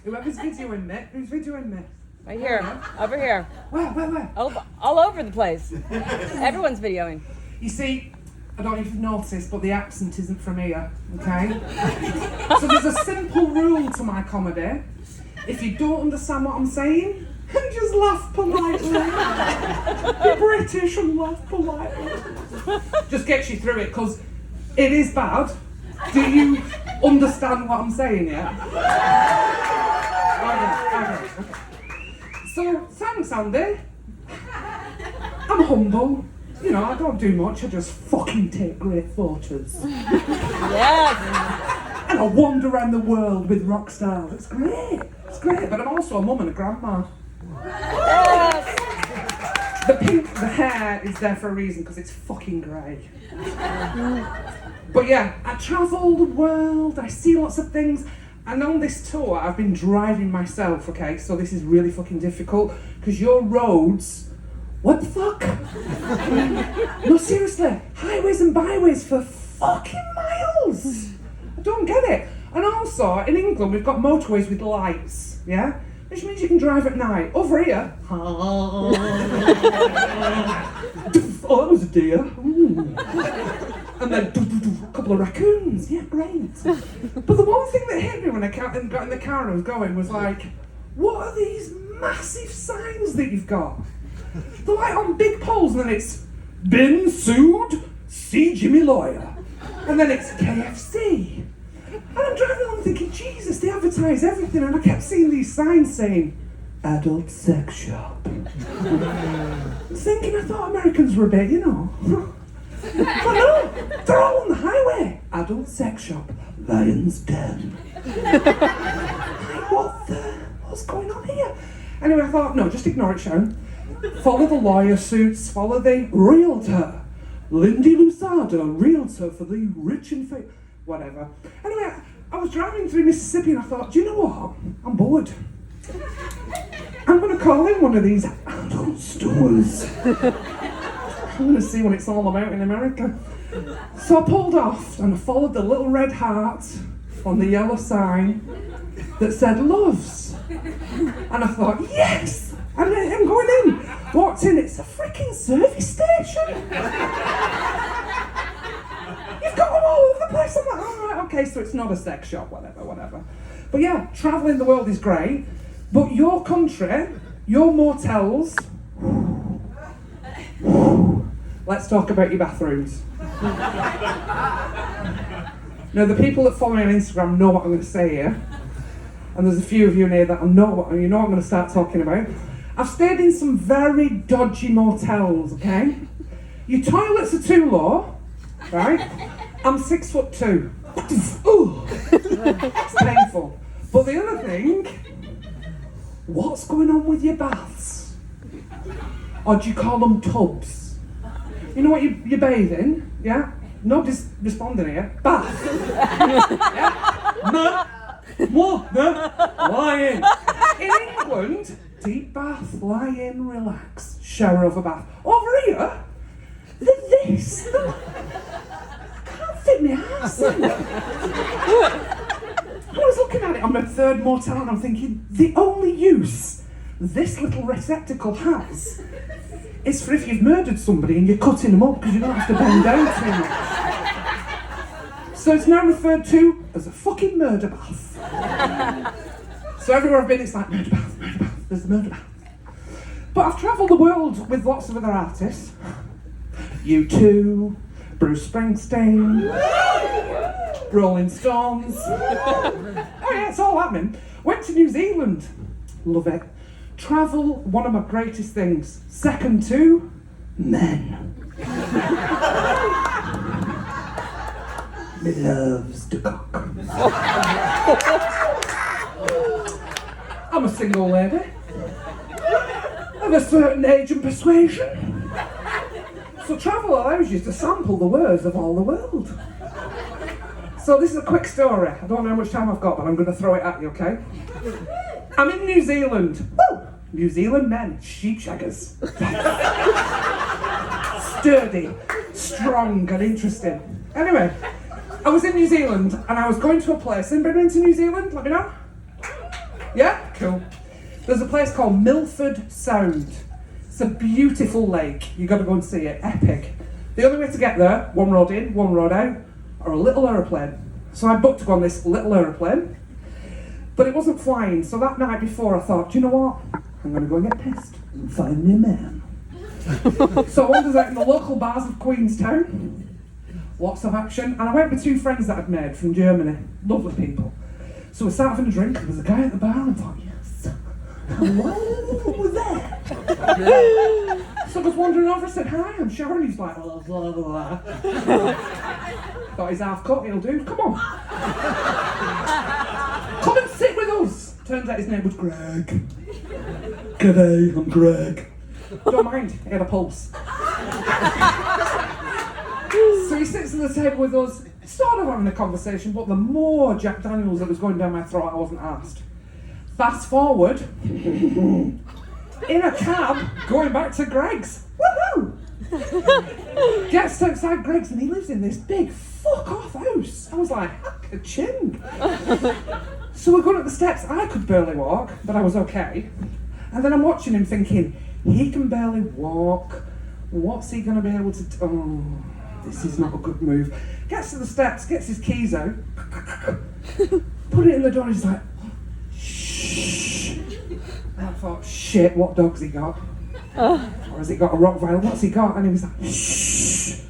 Whoever's videoing me, who's videoing me? Right here, over here. Where? All over the place. Everyone's videoing. You see, I don't know if you've noticed, but the accent isn't from here, okay? So there's a simple rule to my comedy. If you don't understand what I'm saying, just laugh politely. Be British and laugh politely. Just gets you through it, because it is bad. Do you understand what I'm saying, yeah? Okay. So, thanks, Andy. I'm humble. You know, I don't do much, I just fucking take great photos. Yes. And I wander around the world with rock stars. It's great, but I'm also a mum and a grandma. Yes. The hair is there for a reason, because it's fucking grey. But yeah, I travel the world, I see lots of things, and on this tour I've been driving myself, okay? So this is really fucking difficult, because your roads, what the fuck? No, seriously, highways and byways for fucking miles. I don't get it. And also, in England, we've got motorways with lights, yeah? Which means you can drive at night. Over here, oh, that was a deer. And then a couple of raccoons. Yeah, great. But the one thing that hit me when I got in the car and I was going was like, what are these massive signs that you've got? They're like on big poles, and then it's been sued, see Jimmy Lawyer. And then it's KFC. And I'm driving along thinking, Jesus, they advertise everything, and I kept seeing these signs saying, adult sex shop. Thinking I thought Americans were a bit, you know. But no, they're all on the highway. Adult sex shop, Lion's Den. Like, what's going on here? Anyway, I thought, no, just ignore it, Sharon. Follow the lawyer suits, follow the realtor. Lindy Lusada, realtor for the rich and famous. Whatever. Anyway, I was driving through Mississippi and I thought, do you know what? I'm bored. I'm going to call in one of these adult stores. I'm going to see what it's all about in America. So I pulled off and I followed the little red heart on the yellow sign that said loves. And I thought, yes! I'm going in. Walked in, it's a freaking service station. You've got them all over the place. I'm like, all right, okay, so it's not a sex shop, whatever. But yeah, travelling the world is great, but your country, your motels, let's talk about your bathrooms. Now, the people that follow me on Instagram know what I'm going to say here, and there's a few of you in here that know what I'm going to start talking about. I've stayed in some very dodgy motels, okay? Your toilets are too low, right? I'm 6'2". Ooh, it's painful. But the other thing, what's going on with your baths? Or do you call them tubs? You know what you bathe in, yeah? Nobody's responding here. Bath. Yeah? Lie in. In England, deep bath, lie in, relax, shower over bath. Over here, this. I can't fit my ass in. I was looking at it on my third motel and I'm thinking, the only use this little receptacle has is for if you've murdered somebody and you're cutting them up because you don't have to bend down too much. So it's now referred to as a fucking murder bath. So everywhere I've been, it's like murder bath, there's the murder bath. But I've travelled the world with lots of other artists. U2, Bruce Springsteen, Rolling Stones. Oh yeah, it's all happening. Went to New Zealand, love it. Travel, one of my greatest things. Second to men. Me loves the cock. I'm a single lady of a certain age and persuasion. So travel allows you to sample the words of all the world. So this is a quick story. I don't know how much time I've got, but I'm going to throw it at you, okay? I'm in New Zealand. Woo! New Zealand men, sheep shaggers. Sturdy, strong and interesting. Anyway, I was in New Zealand and I was going to a place. Anybody been to New Zealand? Let me know. Yeah? Cool. There's a place called Milford Sound. It's a beautiful lake. You got to go and see it. Epic. The only way to get there, one road in, one road out, or a little aeroplane. So I booked to go on this little aeroplane, but it wasn't flying. So that night before I thought, do you know what? I'm going to go and get pissed and find me a man. So I wandered out in the local bars of Queenstown. Lots of action. And I went with 2 friends that I'd made from Germany. Lovely people. So we started having a drink. There was a guy at the bar and I thought, yes, hello there. So I was wandering over and said, hi, I'm Sharon. He's like, blah, blah, blah. Thought he's half cut, he'll do. Come on. Come and sit with us. Turns out his name was Greg. G'day, I'm Greg. Don't mind, he had a pulse. So he sits at the table with us, sort of having a conversation, but the more Jack Daniels that was going down my throat, I wasn't asked. Fast forward, in a cab, going back to Greg's. Woohoo! Gets outside Greg's and he lives in this big fuck-off house. I was like, ka-ching. So we're going up the steps. I could barely walk, but I was okay. And then I'm watching him thinking, he can barely walk. What's he going to be able to do? Oh, this is not a good move. Gets to the steps, gets his keys out, put it in the door, he's like, shh. And I thought, shit, what dog's he got? Or has he got a Rottweiler? What's he got? And he was like, shh.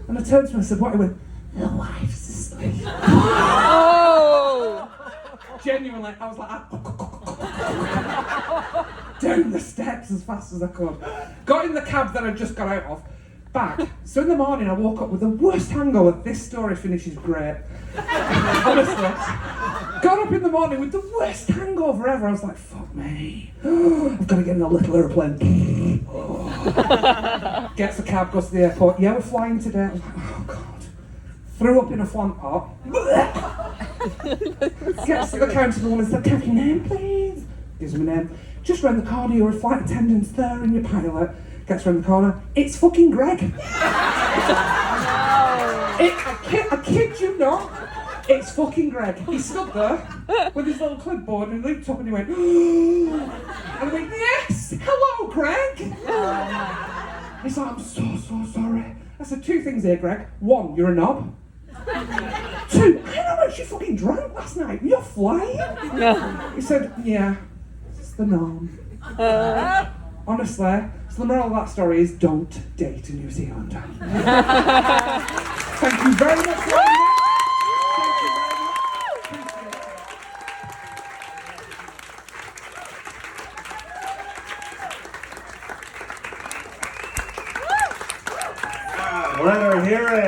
And I turned to him and said, what? He went, the wife's asleep. Oh! Genuinely, I was like, down the steps as fast as I could. Got in the cab that I'd just got out of, back. So in the morning I woke up with the worst hangover. This story finishes great. Honestly. Got up in the morning with the worst hangover ever. I was like, fuck me. I've got to get in a little aeroplane. Gets the cab, goes to the airport. Yeah, we're flying today. I was like, oh God. Threw up in a flan pot. Gets to the counter, the woman said, can I have your name, please? Gives him a name. Just round the corner, you're a flight attendant there in your pilot. Gets round the corner. It's fucking Greg. I kid you not. It's fucking Greg. He stood there with his little clipboard and he looked up and he went, and I went, yes, hello, Greg. He's like, I'm so sorry. I said, 2 things here, Greg. 1, you're a knob. 2, I know how much you fucking drank last night. You're flying. He said, yeah, it's the norm. Honestly, so the moral of that story is don't date a New Zealander. Thank you very much for having me. Thank you very much. Appreciate it. Let her hear it.